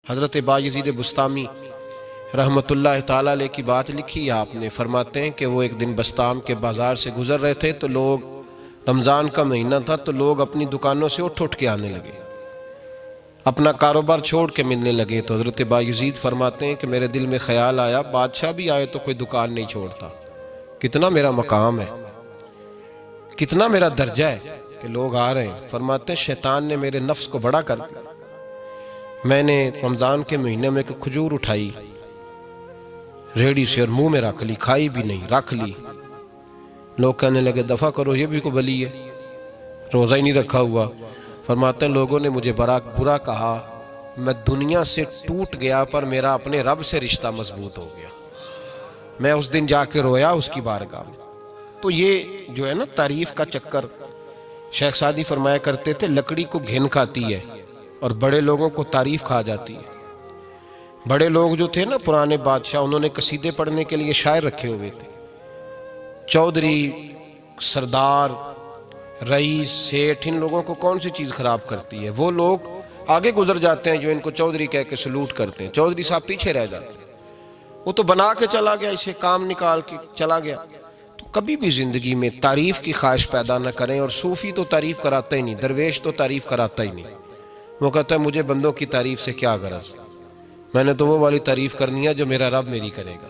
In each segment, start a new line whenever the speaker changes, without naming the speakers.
حضرت بایزید بسطامی رحمۃ اللہ تعالیٰ علیہ کی بات لکھی ہے آپ نے. فرماتے ہیں کہ وہ ایک دن بسطام کے بازار سے گزر رہے تھے تو لوگ، رمضان کا مہینہ تھا تو لوگ اپنی دکانوں سے اٹھ کے آنے لگے، اپنا کاروبار چھوڑ کے ملنے لگے. تو حضرت بایزید فرماتے ہیں کہ میرے دل میں خیال آیا بادشاہ بھی آئے تو کوئی دکان نہیں چھوڑتا، کتنا میرا مقام ہے، کتنا میرا درجہ ہے کہ لوگ آ رہے ہیں. فرماتے ہیں شیطان نے میرے نفس کو بڑا کر دیا. میں نے رمضان کے مہینے میں ایک کھجور اٹھائی ریڑھی سے اور منہ میں رکھ لی، کھائی بھی نہیں، رکھ لی. لوگ کہنے لگے دفع کرو، یہ بھی کو بلی ہے، روزہ ہی نہیں رکھا ہوا. فرماتے ہیں لوگوں نے مجھے برا کہا، میں دنیا سے ٹوٹ گیا پر میرا اپنے رب سے رشتہ مضبوط ہو گیا. میں اس دن جا کے رویا اس کی بارگاہ میں. تو یہ جو ہے نا تعریف کا چکر، شیخ سعدی فرمایا کرتے تھے لکڑی کو گھن کھاتی ہے اور بڑے لوگوں کو تعریف کھا جاتی ہے. بڑے لوگ جو تھے نا پرانے بادشاہ، انہوں نے قصیدے پڑھنے کے لیے شاعر رکھے ہوئے تھے. چودھری، سردار، رئیس، سیٹھ، ان لوگوں کو کون سی چیز خراب کرتی ہے؟ وہ لوگ آگے گزر جاتے ہیں جو ان کو چودھری کہہ کے سلوٹ کرتے ہیں. چودھری صاحب پیچھے رہ جاتے ہیں. وہ تو بنا کے چلا گیا، اسے کام نکال کے چلا گیا. تو کبھی بھی زندگی میں تعریف کی خواہش پیدا نہ کریں. اور صوفی تو تعریف کراتا ہی نہیں، درویش تو تعریف کراتا ہی نہیں. وہ کہتا ہے مجھے بندوں کی تعریف سے کیا غرض، میں نے تو وہ والی تعریف کرنی ہے جو میرا رب میری کرے گا.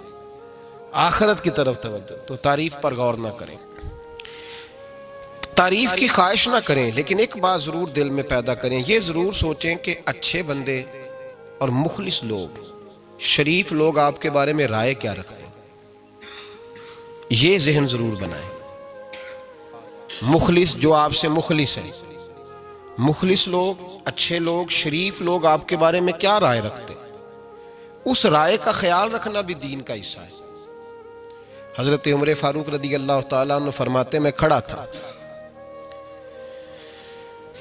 آخرت کی طرف توجہ. تو تعریف پر غور نہ کریں، تعریف کی خواہش نہ کریں، لیکن ایک بات ضرور دل میں پیدا کریں. یہ ضرور سوچیں کہ اچھے بندے اور مخلص لوگ، شریف لوگ آپ کے بارے میں رائے کیا رکھتے ہیں. یہ ذہن ضرور بنائیں. مخلص جو آپ سے مخلص ہیں، مخلص لوگ، اچھے لوگ، شریف لوگ آپ کے بارے میں کیا رائے رکھتے ہیں، اس رائے کا خیال رکھنا بھی دین کا حصہ ہے. حضرت عمر فاروق رضی اللہ تعالیٰ عنہ فرماتے میں کھڑا تھا،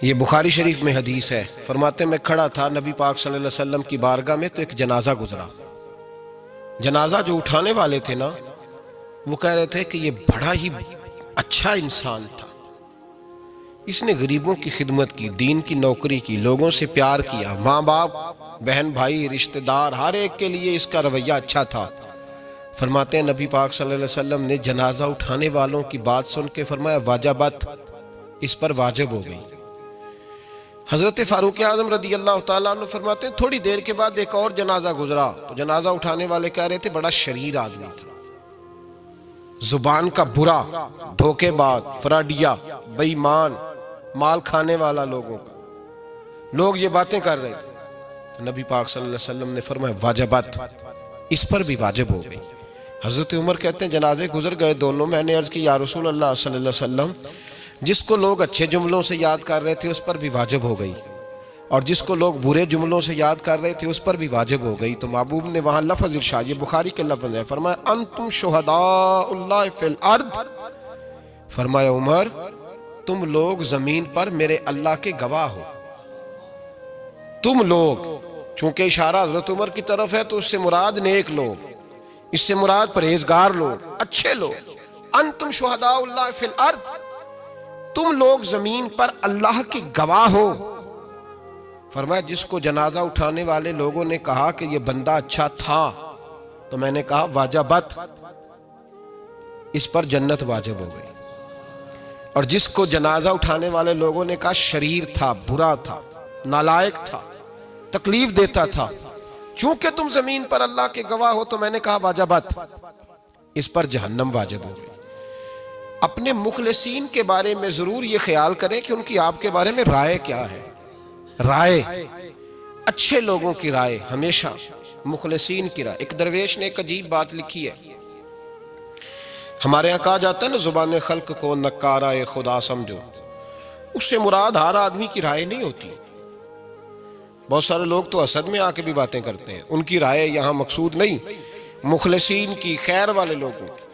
یہ بخاری شریف میں حدیث ہے. فرماتے میں کھڑا تھا نبی پاک صلی اللہ علیہ وسلم کی بارگاہ میں تو ایک جنازہ گزرا. جنازہ جو اٹھانے والے تھے نا، وہ کہہ رہے تھے کہ یہ بڑا ہی اچھا انسان تھا، اس نے غریبوں کی خدمت کی، دین کی نوکری کی، لوگوں سے پیار کیا، ماں باپ، بہن بھائی، رشتہ دار، ہر ایک کے لیے اس کا رویہ اچھا تھا. فرماتے ہیں نبی پاک صلی اللہ علیہ وسلم نے جنازہ اٹھانے والوں کی بات سن کے فرمایا واجبت، اس پر واجب ہو گئی. حضرت فاروق اعظم رضی اللہ تعالیٰ عنہ فرماتے ہیں تھوڑی دیر کے بعد ایک اور جنازہ گزرا تو جنازہ اٹھانے والے کہہ رہے تھے بڑا شریر آدمی تھا، زبان کا برا، دھوکے باز، فراڈیا، بے ایمان، مال کھانے والا لوگوں کا. لوگ یہ باتیں کر رہے تھے. نبی پاک صلی اللہ علیہ وسلم نے فرمایا واجبت، اس پر بھی واجب ہو گئی. حضرت عمر کہتے ہیں جنازے گزر گئے دونوں. میں نے عرض کی یا رسول اللہ صلی اللہ علیہ وسلم، جس کو لوگ اچھے جملوں سے یاد کر رہے تھے اس پر بھی واجب ہو گئی، اور جس کو لوگ برے جملوں سے یاد کر رہے تھے اس پر بھی واجب ہو گئی. تو محبوب نے وہاں لفظ ارشاد، یہ بخاری کے لفظ ہے، فرمایا انتم شہداء اللہ فی الارض. فرمایا عمر تم لوگ زمین پر میرے اللہ کے گواہ ہو. تم لوگ، چونکہ اشارہ حضرت عمر کی طرف ہے تو اس سے مراد نیک لوگ، اس سے مراد پرہیزگار لوگ، اچھے لوگ. انتم شہداء اللہ فی الارض، تم لوگ زمین پر اللہ کے گواہ ہو. فرمایا جس کو جنازہ اٹھانے والے لوگوں نے کہا کہ یہ بندہ اچھا تھا تو میں نے کہا واجبت، اس پر جنت واجب ہو گئی. اور جس کو جنازہ اٹھانے والے لوگوں نے کہا شریر تھا، برا تھا، نالائق تھا، تکلیف دیتا تھا، چونکہ تم زمین پر اللہ کے گواہ ہو تو میں نے کہا واجبت، اس پر جہنم واجب ہو گئی. اپنے مخلصین کے بارے میں ضرور یہ خیال کریں کہ ان کی آپ کے بارے میں رائے کیا ہے. رائے، اچھے لوگوں کی رائے، ہمیشہ مخلصین کی رائے. ایک درویش نے ایک عجیب بات لکھی ہے. ہمارے یہاں کہا جاتا ہے نا زبان خلق کو نکارہ خدا سمجھو. اس سے مراد ہر آدمی کی رائے نہیں ہوتی. بہت سارے لوگ تو حسد میں آ کے بھی باتیں کرتے ہیں، ان کی رائے یہاں مقصود نہیں، مخلصین کی، خیر والے لوگوں کی.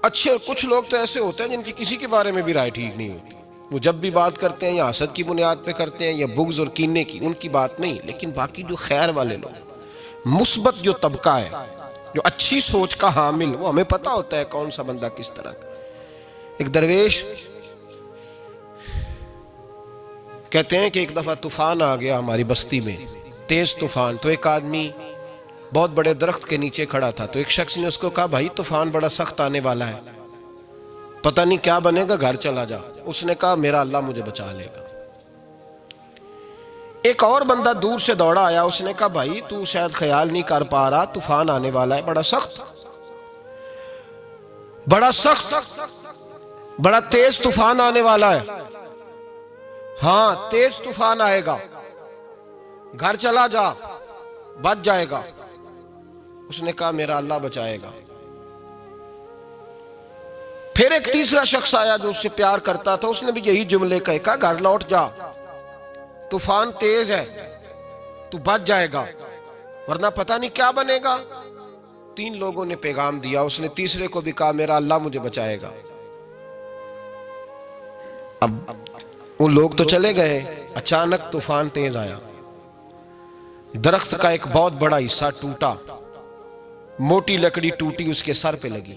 اچھے کچھ لوگ تو ایسے ہوتے ہیں جن کی کسی کے بارے میں بھی رائے ٹھیک نہیں ہوتی. وہ جب بھی بات کرتے ہیں یا حسد کی بنیاد پہ کرتے ہیں یا بغض اور کینے کی، ان کی بات نہیں. لیکن باقی جو خیر والے لوگ، مثبت جو طبقہ ہے، جو اچھی سوچ کا حامل، وہ ہمیں پتہ ہوتا ہے کون سا بندہ کس طرح کا. ایک درویش کہتے ہیں کہ ایک دفعہ طوفان آ گیا ہماری بستی میں. تیز طوفان. تو ایک آدمی بہت بڑے درخت کے نیچے کھڑا تھا, تو ایک شخص نے اس کو کہا بھائی طوفان بڑا سخت آنے والا ہے, پتہ نہیں کیا بنے گا, گھر چلا جا. اس نے کہا میرا اللہ مجھے بچا لے گا. ایک اور بندہ دور سے دوڑا آیا, اس نے کہا بھائی تو شاید خیال نہیں کر پا رہا, طوفان آنے والا ہے بڑا سخت, بڑا تیز طوفان آنے والا ہے. ہاں تیز طوفان آئے گا, گھر چلا جا, بچ جائے گا. اس نے کہا میرا اللہ بچائے گا. پھر ایک تیسرا شخص آیا جو اس سے پیار کرتا تھا, اس نے بھی یہی جملے کہا گھر لوٹ جا, طوفان تیز ہے, تو بچ جائے گا ورنہ پتہ نہیں کیا بنے گا. 3 لوگوں نے پیغام دیا, اس نے تیسرے کو بھی کہا میرا اللہ مجھے بچائے گا. اب وہ لوگ تو چلے گئے, اچانک طوفان تیز آیا, درخت کا ایک بہت بڑا حصہ ٹوٹا, موٹی لکڑی ٹوٹی اس کے سر پہ لگی,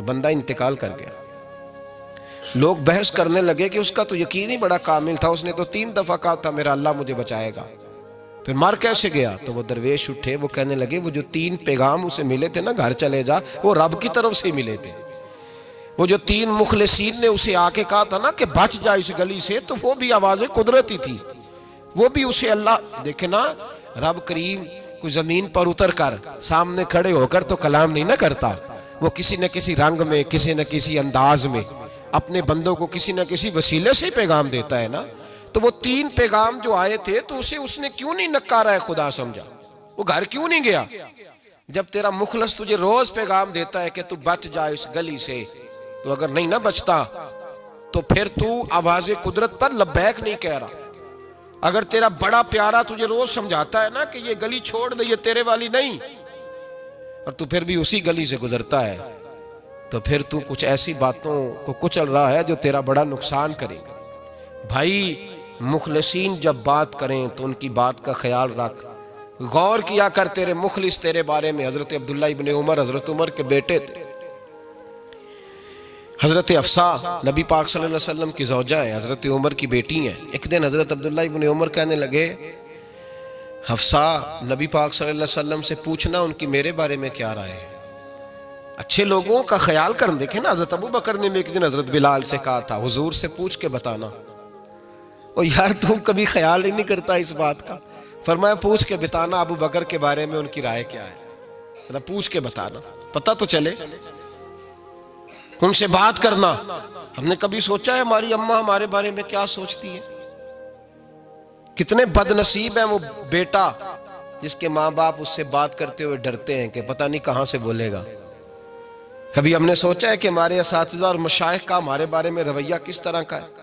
بندہ انتقال کر گیا. لوگ بحث کرنے لگے کہ اس کا تو یقین ہی بڑا کامل تھا, اس نے تو 3 دفعہ کہا تھا میرا اللہ مجھے بچائے گا, پھر مر کیسے گیا؟ تو وہ درویش اٹھے, وہ کہنے لگے وہ جو 3 پیغام اسے ملے تھے نا گھر چلے جا, وہ رب کی طرف سے ملے تھے. وہ جو 3 مخلصین نے اسے آ کے کہا تھا نا کہ بچ جا اس گلی سے, تو وہ بھی آواز قدرتی تھی, وہ بھی اسے اللہ دیکھے نا. رب کریم کوئی زمین پر اتر کر سامنے کھڑے ہو کر تو کلام نہیں نہ کرتا, وہ کسی نہ کسی رنگ میں, کسی نہ کسی انداز میں اپنے بندوں کو کسی نہ کسی وسیلے سے پیغام دیتا ہے نا. تو وہ 3 پیغام جو آئے تھے تو اسے اس نے کیوں نہیں نکارا ہے خدا سمجھا, وہ گھر کیوں نہیں گیا؟ جب تیرا مخلص تجھے روز پیغام دیتا ہے کہ تو بچ جا اس گلی سے, تو اگر نہیں نہ بچتا تو پھر تو آواز قدرت پر لبیک نہیں کہہ رہا. اگر تیرا بڑا پیارا تجھے روز سمجھاتا ہے نا کہ یہ گلی چھوڑ دے, یہ تیرے والی نہیں, اور تو پھر بھی اسی گلی سے گزرتا ہے, تو پھر تو کچھ ایسی باتوں کو کچل رہا ہے جو تیرا بڑا نقصان کرے گا. بھائی مخلصین جب بات کریں تو ان کی بات کا خیال رکھ, غور کیا کر. تیرے مخلص تیرے بارے میں حضرت عبداللہ ابن عمر, حضرت عمر کے بیٹے تھے. حضرت حفصہ نبی پاک صلی اللہ علیہ وسلم کی زوجہ ہے, حضرت عمر کی بیٹی ہیں. ایک دن حضرت عبداللہ ابن عمر کہنے لگے حفصہ نبی پاک صلی اللہ علیہ وسلم سے پوچھنا ان کی میرے بارے میں کیا رائے ہے. اچھے لوگوں کا خیال کر. دیکھیں نا حضرت ابو بکر نے بھی ایک دن حضرت بلال سے کہا تھا حضور سے پوچھ کے بتانا. اور یار تم کبھی خیال ہی نہیں کرتا اس بات کا. فرمایا پوچھ کے بتانا ابو بکر کے بارے میں ان کی رائے کیا ہے, پوچھ کے بتانا, پتہ تو چلے. ان سے بات کرنا. ہم نے کبھی سوچا ہے ہماری اماں ہمارے بارے میں کیا سوچتی ہے؟ کتنے بد نصیب ہیں وہ بیٹا جس کے ماں باپ اس سے بات کرتے ہوئے ڈرتے ہیں کہ پتہ نہیں کہاں سے بولے گا. کبھی ہم نے سوچا ہے کہ ہمارے اساتذہ اور مشائخ کا ہمارے بارے میں رویہ کس طرح کا ہے؟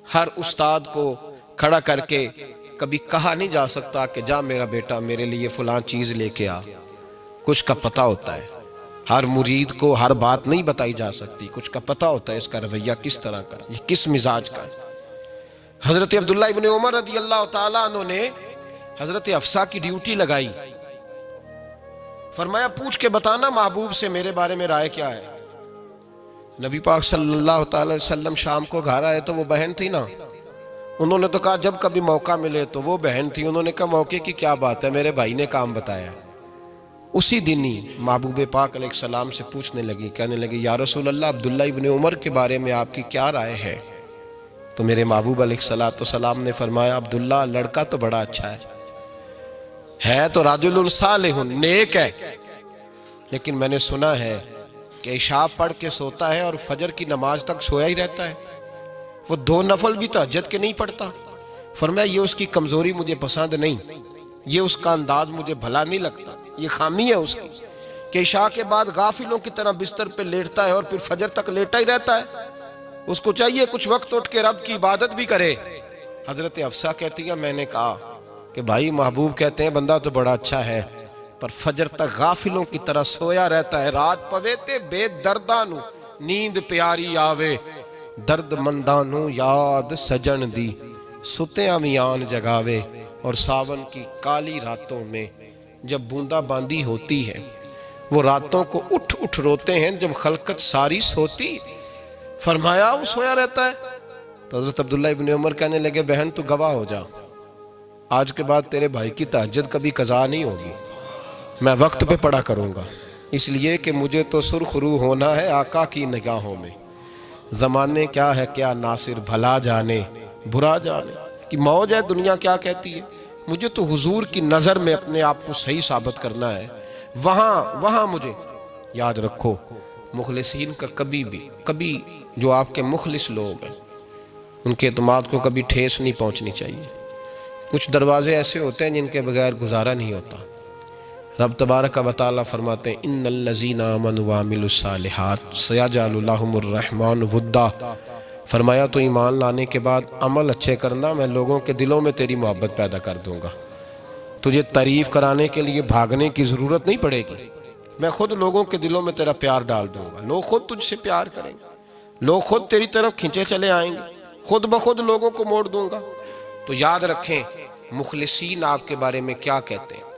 ہر استاد کو کھڑا کر کے کبھی کہا نہیں جا سکتا کہ جا میرا بیٹا میرے لیے فلاں چیز لے کے آ. کچھ کا پتہ ہوتا ہے. ہر مرید کو ہر بات نہیں بتائی جا سکتی, کچھ کا پتہ ہوتا ہے اس کا رویہ کس طرح کا, یہ کس مزاج کا ہے. حضرت عبداللہ ابن عمر رضی اللہ تعالیٰ عنہ نے حضرت حفصہ کی ڈیوٹی لگائی. فرمایا پوچھ کے بتانا محبوب سے میرے بارے میں رائے کیا ہے. نبی پاک صلی اللہ تعالی وسلم شام کو گھر آئے تو وہ بہن تھی نا, انہوں نے تو کہا جب کبھی موقع ملے تو وہ بہن تھی, انہوں نے کہا موقع کی کیا بات ہے, میرے بھائی نے کام بتایا. اسی دن ہی محبوب پاک علیہ السلام سے پوچھنے لگی, کہنے لگی یا رسول اللہ عبداللہ ابن عمر کے بارے میں آپ کی کیا رائے ہے؟ تو میرے محبوب علیہ السلام نے فرمایا عبداللہ لڑکا تو بڑا اچھا ہے تو رجل صالح نیک ہے, لیکن میں نے سنا ہے کہ عشاء پڑھ کے سوتا ہے اور فجر کی نماز تک سویا ہی رہتا ہے, وہ 2 نفل بھی تہجد کے نہیں پڑھتا. فرمایا یہ اس کی کمزوری مجھے پسند نہیں, یہ اس کا انداز مجھے بھلا نہیں لگتا, یہ خامی ہے اس کی کہ عشاء کے بعد غافلوں کی طرح بستر پہ لیٹتا ہے اور پھر فجر تک لیٹا ہی رہتا ہے. اس کو چاہیے کچھ وقت اٹھ کے رب کی عبادت بھی کرے. حضرت حفصہ کہتی ہے میں نے کہا کہ بھائی محبوب کہتے ہیں بندہ تو بڑا اچھا ہے پر فجر تک غافلوں کی طرح سویا رہتا ہے. رات پویتے بے دردانو نیند پیاری آوے, درد مندانو یاد سجن دی ستیاں میان جگاوے. اور ساون کی کالی راتوں میں جب بوندا باندی ہوتی ہے وہ راتوں کو اٹھ اٹھ روتے ہیں جب خلقت ساری سوتی. فرمایا وہ سویا رہتا ہے. تو حضرت عبداللہ ابن عمر کہنے لگے بہن تو گواہ ہو جا, آج کے بعد تیرے بھائی کی تہجد کبھی قضا نہیں ہوگی، میں وقت پہ پڑھا کروں گا، اس لیے کہ مجھے تو سرخ رو ہونا ہے آقا کی نگاہوں میں۔ زمانے کیا ہے کیا ناصر، بھلا جانے برا جانے کہ موج ہے دنیا کیا کہتی ہے، مجھے تو حضور کی نظر میں اپنے آپ کو صحیح ثابت کرنا ہے۔ وہاں مجھے یاد رکھو، مخلصین کا کبھی جو آپ کے مخلص لوگ ہیں ان کے اعتماد کو کبھی ٹھیس نہیں پہنچنی چاہیے۔ کچھ دروازے ایسے ہوتے ہیں جن کے بغیر گزارا نہیں ہوتا۔ رب تبارک و تعالیٰ فرماتے ہیں ان الذین آمنوا وعملوا الصالحات سیجعل لهم الرحمن ودا، فرمایا تو ایمان لانے کے بعد عمل اچھے کرنا، میں لوگوں کے دلوں میں تیری محبت پیدا کر دوں گا۔ تجھے تعریف کرانے کے لیے بھاگنے کی ضرورت نہیں پڑے گی، میں خود لوگوں کے دلوں میں تیرا پیار ڈال دوں گا، لوگ خود تجھ سے پیار کریں گے، لوگ خود تیری طرف کھنچے چلے آئیں گے، خود بخود لوگوں کو موڑ دوں گا۔ تو یاد رکھیں مخلصین آپ کے بارے میں کیا کہتے ہیں،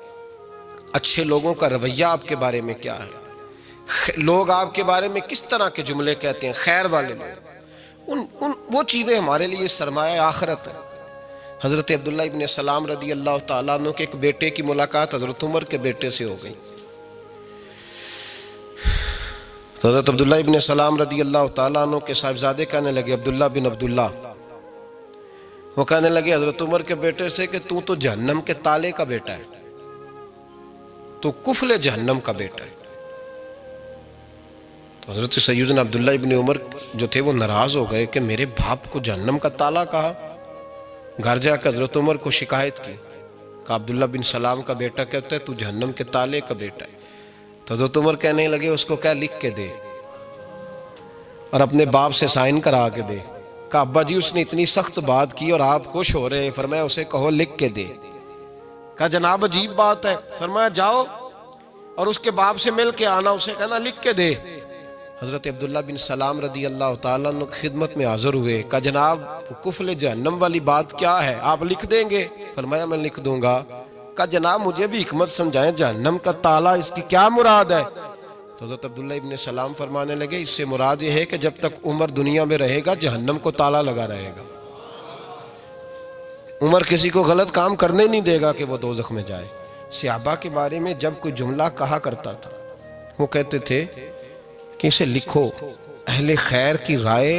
اچھے لوگوں کا رویہ آپ کے بارے میں کیا ہے، لوگ آپ کے بارے میں کس طرح کے جملے کہتے ہیں، خیر والے لوگ، وہ چیزیں ہمارے لیے سرمایہ آخرت ہے۔ حضرت عبداللہ ابن سلام رضی اللہ تعالیٰ عنہ کے ایک بیٹے کی ملاقات حضرت عمر کے بیٹے سے ہو گئی۔ تو حضرت عبداللہ ابن سلام رضی اللہ تعالیٰ عنہ کے صاحبزادے کہنے لگے، عبداللہ بن عبداللہ، وہ کہنے لگے حضرت عمر کے بیٹے سے کہ تو جہنم کے تالے کا بیٹا ہے، تو کفل جہنم کا بیٹا ہے۔ تو حضرت سیدنا عبداللہ ابن عمر جو تھے وہ ناراض ہو گئے کہ میرے باپ کو جہنم کا تالا کہا۔ گھر جا کر حضرت عمر کو شکایت کی کہ عبداللہ بن سلام کا بیٹا کہتا ہے تو جہنم کے تالے کا بیٹا ہے۔ تو حضرت عمر کہنے لگے اس کو کیا لکھ کے دے اور اپنے باپ سے سائن کرا کے دے۔ کہا ابا جی اس نے اتنی سخت بات کی اور آپ خوش ہو رہے ہیں، فرمایا اسے کہو لکھ کے دے۔ کہا جناب عجیب بات ہے، فرمایا جاؤ اور اس کے باپ سے مل کے آنا، اسے کہنا لکھ کے دے۔ حضرت عبداللہ بن سلام رضی اللہ تعالیٰ عنہ کی خدمت میں حاضر ہوئے، کہا جناب کفل جہنم والی بات کیا ہے، آپ لکھ دیں گے؟ فرمایا میں لکھ دوں گا۔ کہا جناب مجھے بھی حکمت سمجھائیں، جہنم کا تالا اس کی کیا مراد ہے؟ تو حضرت عبداللہ ابن سلام فرمانے لگے اس سے مراد یہ ہے کہ جب تک عمر دنیا میں رہے گا جہنم کو تالا لگا رہے گا، عمر کسی کو غلط کام کرنے نہیں دے گا کہ وہ دوزخ میں جائے۔ صحابہ کے بارے میں جب کوئی جملہ کہا کرتا تھا وہ کہتے تھے کہ اسے لکھو، اہل خیر کی رائے،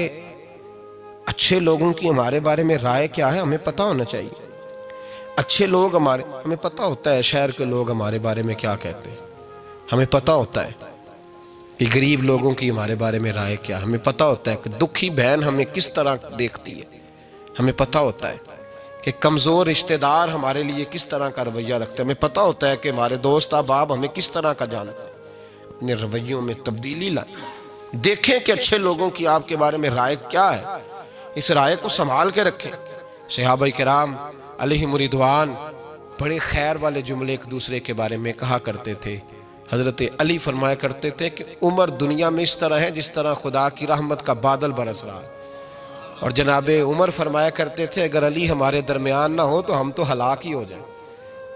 اچھے لوگوں کی ہمارے بارے میں رائے کیا ہے ہمیں پتہ ہونا چاہیے۔ اچھے لوگ ہمیں پتہ ہوتا ہے شہر کے لوگ ہمارے بارے میں کیا کہتے ہیں، ہمیں پتہ ہوتا ہے کہ غریب لوگوں کی ہمارے بارے میں رائے کیا، ہمیں پتہ ہوتا ہے کہ دکھی بہن ہمیں کس طرح دیکھتی ہے، ہمیں پتہ ہوتا ہے کہ کمزور رشتہ دار ہمارے لیے کس طرح کا رویہ رکھتے ہیں، ہمیں پتہ ہوتا ہے کہ ہمارے دوست احباب ہمیں کس طرح کا جانتے ہیں۔ اپنے رویوں میں تبدیلی لائیں، دیکھیں کہ اچھے لوگوں کی آپ کے بارے میں رائے کیا ہے، اس رائے کو سنبھال کے رکھیں۔ صحابہ کرام علیہم رضوان بڑے خیر والے جملے ایک دوسرے کے بارے میں کہا کرتے تھے۔ حضرت علی فرمایا کرتے تھے کہ عمر دنیا میں اس طرح ہے جس طرح خدا کی رحمت کا بادل برس رہا ہے، اور جناب عمر فرمایا کرتے تھے اگر علی ہمارے درمیان نہ ہو تو ہم تو ہلاک ہی ہو جائیں،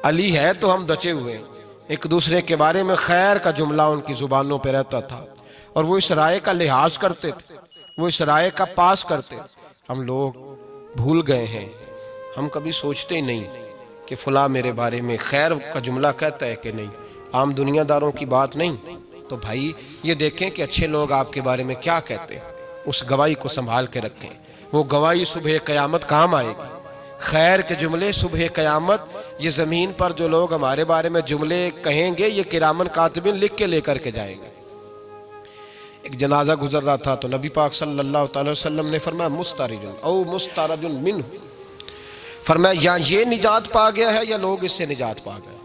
علی ہے تو ہم بچے ہوئے ہیں۔ ایک دوسرے کے بارے میں خیر کا جملہ ان کی زبانوں پہ رہتا تھا، اور وہ اس رائے کا لحاظ کرتے تھے، وہ اس رائے کا پاس کرتے۔ ہم لوگ بھول گئے ہیں، ہم کبھی سوچتے ہی نہیں کہ فلاں میرے بارے میں خیر کا جملہ کہتا ہے کہ نہیں، عام دنیا داروں کی بات نہیں۔ تو بھائی یہ دیکھیں کہ اچھے لوگ آپ کے بارے میں کیا کہتے ہیں، اس گواہی کو سنبھال کے رکھیں، وہ گواہی صبح قیامت کام آئے گی۔ خیر کے جملے صبح قیامت، یہ زمین پر جو لوگ ہمارے بارے میں جملے کہیں گے یہ کرامن کاتبین لکھ کے لے کر کے جائیں گے۔ ایک جنازہ گزر رہا تھا تو نبی پاک صلی اللہ تعالی وسلم نے فرمایا مسترج او مسترج منہ، فرمایا یا یہ نجات پا گیا ہے یا لوگ اس سے نجات پا گئے،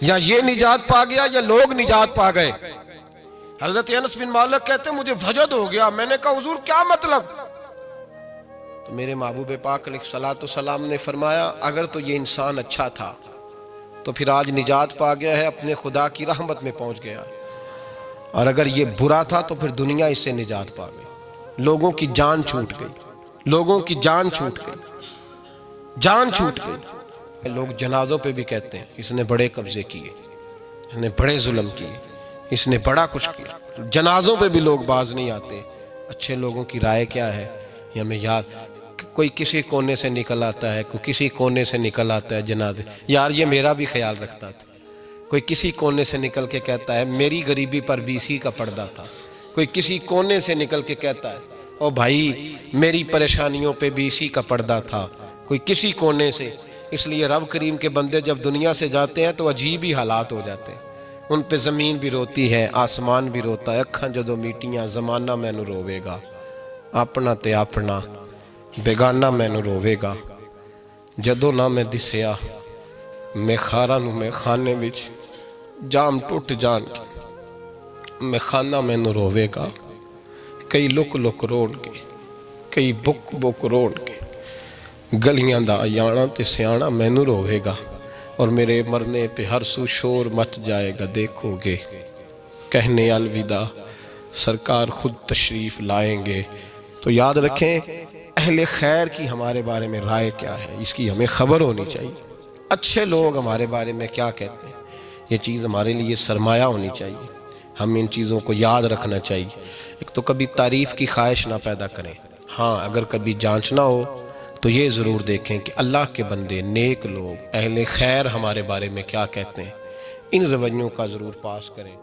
یا یہ نجات پا گیا یا لوگ نجات پا گئے۔ حضرت انس بن مالک کہتے ہیں مجھے وجد ہو گیا، میں نے کہا حضور کیا مطلب؟ تو میرے محبوب پاک علیہ الصلوۃ والسلام نے فرمایا اگر تو یہ انسان اچھا تھا تو پھر آج نجات پا گیا ہے، اپنے خدا کی رحمت میں پہنچ گیا، اور اگر یہ برا تھا تو پھر دنیا اس سے نجات پا گئی۔ لوگوں کی جان چھوٹ گئی، لوگوں کی جان چھوٹ گئی، جان چھوٹ گئی۔ لوگ جنازوں پہ بھی کہتے ہیں اس نے بڑے قبضے کیے، اس نے بڑے ظلم کیے، اس نے بڑا کچھ کیا۔ جنازوں پہ بھی لوگ باز نہیں آتے۔ اچھے لوگوں کی رائے کیا ہے یہ ہمیں یاد، کوئی کسی کونے سے نکل آتا ہے، کوئی کسی کونے سے نکل آتا ہے جنازے. یار یہ میرا بھی خیال رکھتا تھا. کوئی کسی کونے سے نکل کے کہتا ہے میری غریبی پر BC کا پردہ تھا. کوئی کسی کونے سے نکل کے کہتا ہے او بھائی میری پریشانیوں پہ BC کا پردہ تھا. کوئی کسی کونے سے. اس لیے رب کریم کے بندے جب دنیا سے جاتے ہیں تو عجیب ہی حالات ہو جاتے ہیں. ان پہ زمین بھی روتی ہے، آسمان بھی روتا ہے. اکھاں جدو میٹیاں زمانہ مینوں روے گا، اپنا تے اپنا بیگانہ مینوں روے گا. جدو نہ میں دسیا میں خاراں نوں میں خانے وچ جام ٹوٹ جان کے میں خانہ مینوں روے گا. کئی لک لک روڑ کے، کئی بک بک روڑ کے گلیاں دا یانا تے سیانا مینوں روے گا. اور میرے مرنے پہ ہر سو شور مچ جائے گا، دیکھو گے کہنے الوداع سرکار خود تشریف لائیں گے. تو یاد رکھیں اہل خیر کی ہمارے بارے میں رائے کیا ہے، اس کی ہمیں خبر ہونی چاہیے. اچھے لوگ ہمارے بارے میں کیا کہتے ہیں، یہ چیز ہمارے لیے سرمایہ ہونی چاہیے. ہم ان چیزوں کو یاد رکھنا چاہیے. ایک تو کبھی تعریف کی خواہش نہ پیدا کریں. ہاں اگر کبھی جانچنا ہو تو یہ ضرور دیکھیں کہ اللہ کے بندے، نیک لوگ، اہل خیر ہمارے بارے میں کیا کہتے ہیں. ان رویوں کا ضرور پاس کریں.